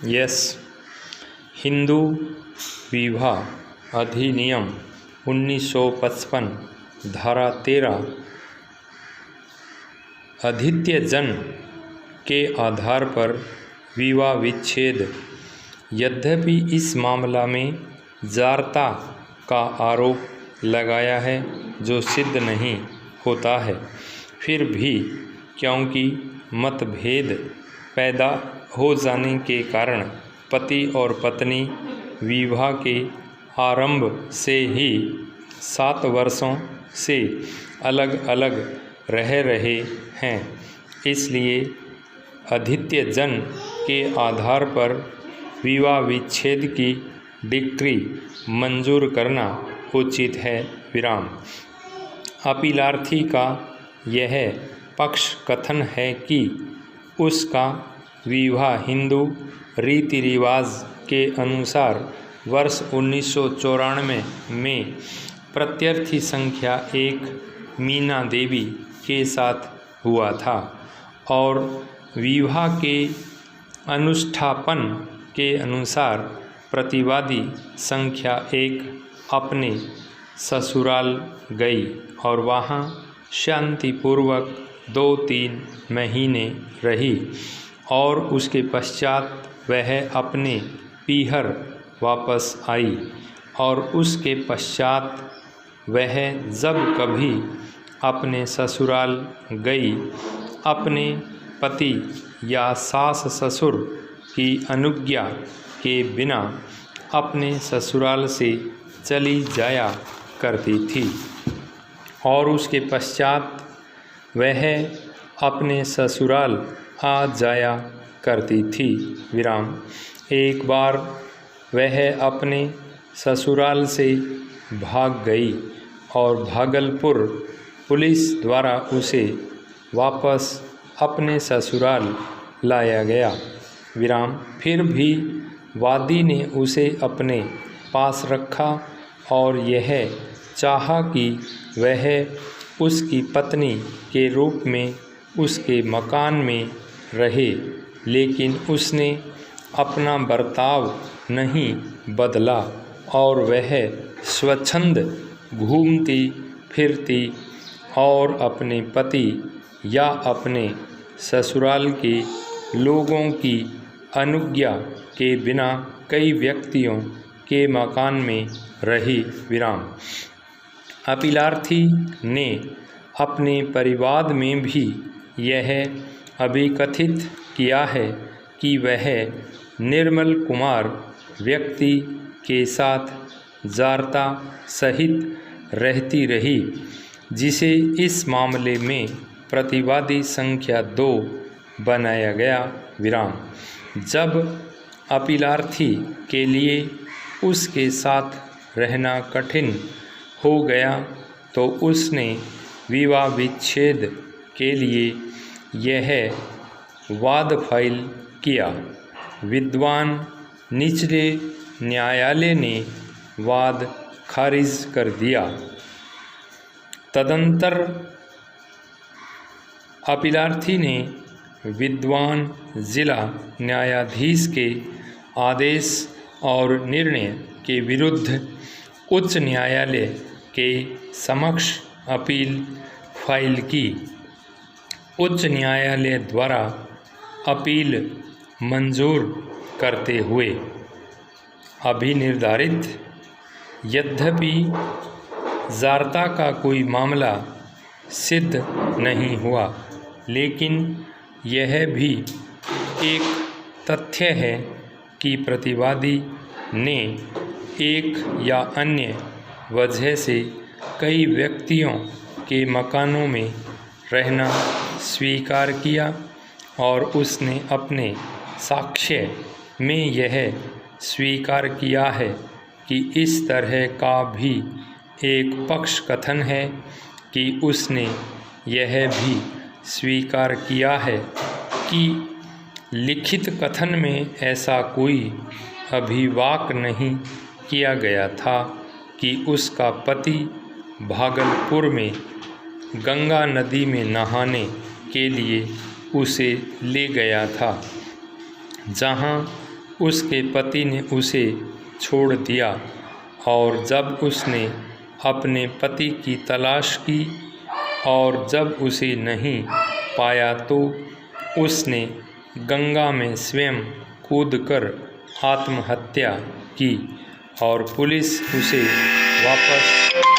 Yes, Hindu विवाह अधिनियम 1955 धारा 13 अधित्यजन के आधार पर विवाह विच्छेद। यद्यपि इस मामला में जारता का आरोप लगाया है जो सिद्ध नहीं होता है, फिर भी क्योंकि मतभेद पैदा हो जाने के कारण पति और पत्नी विवाह के आरंभ से ही 7 वर्षों से अलग अलग रह रहे हैं, इसलिए अधित्यजन के आधार पर विवाह विच्छेद की डिक्री मंजूर करना उचित है। विराम। अपीलार्थी का यह पक्ष कथन है कि उसका विवाह हिंदू रीति रिवाज के अनुसार वर्ष 1994 में प्रत्यर्थी संख्या 1 मीना देवी के साथ हुआ था और विवाह के अनुष्ठापन के अनुसार प्रतिवादी संख्या 1 अपने ससुराल गई और वहां शांतिपूर्वक 2-3 महीने रही और उसके पश्चात वह अपने पीहर वापस आई और उसके पश्चात वह जब कभी अपने ससुराल गई अपने पति या सास ससुर की अनुज्ञा के बिना अपने ससुराल से चली जाया करती थी और उसके पश्चात वह अपने ससुराल आ जाया करती थी। विराम। एक बार वह अपने ससुराल से भाग गई और भागलपुर पुलिस द्वारा उसे वापस अपने ससुराल लाया गया। विराम। फिर भी वादी ने उसे अपने पास रखा और यह चाहा कि वह उसकी पत्नी के रूप में उसके मकान में रहे, लेकिन उसने अपना बर्ताव नहीं बदला और वह स्वच्छंद घूमती फिरती और अपने पति या अपने ससुराल के लोगों की अनुज्ञा के बिना कई व्यक्तियों के मकान में रही। विराम। अपीलार्थी ने अपने परिवाद में भी यह अभिकथित किया है कि वह निर्मल कुमार व्यक्ति के साथ जारता सहित रहती रही, जिसे इस मामले में प्रतिवादी संख्या 2 बनाया गया। विराम। जब अपीलार्थी के लिए उसके साथ रहना कठिन हो गया तो उसने विवाह विच्छेद के लिए यह वाद फाइल किया। विद्वान निचले न्यायालय ने वाद खारिज कर दिया। तदंतर अपीलार्थी ने विद्वान जिला न्यायाधीश के आदेश और निर्णय के विरुद्ध उच्च न्यायालय के समक्ष अपील फाइल की। उच्च न्यायालय द्वारा अपील मंजूर करते हुए अभिनिर्धारित यद्यपि जारता का कोई मामला सिद्ध नहीं हुआ, लेकिन यह भी एक तथ्य है कि प्रतिवादी ने एक या अन्य वजह से कई व्यक्तियों के मकानों में रहना स्वीकार किया और उसने अपने साक्ष्य में यह स्वीकार किया है कि इस तरह का भी एक पक्ष कथन है कि उसने यह भी स्वीकार किया है कि लिखित कथन में ऐसा कोई अभिवाक नहीं किया गया था कि उसका पति भागलपुर में गंगा नदी में नहाने के लिए उसे ले गया था, जहां उसके पति ने उसे छोड़ दिया और जब उसने अपने पति की तलाश की और जब उसे नहीं पाया तो उसने गंगा में स्वयं कूदकर आत्महत्या की और पुलिस उसे वापस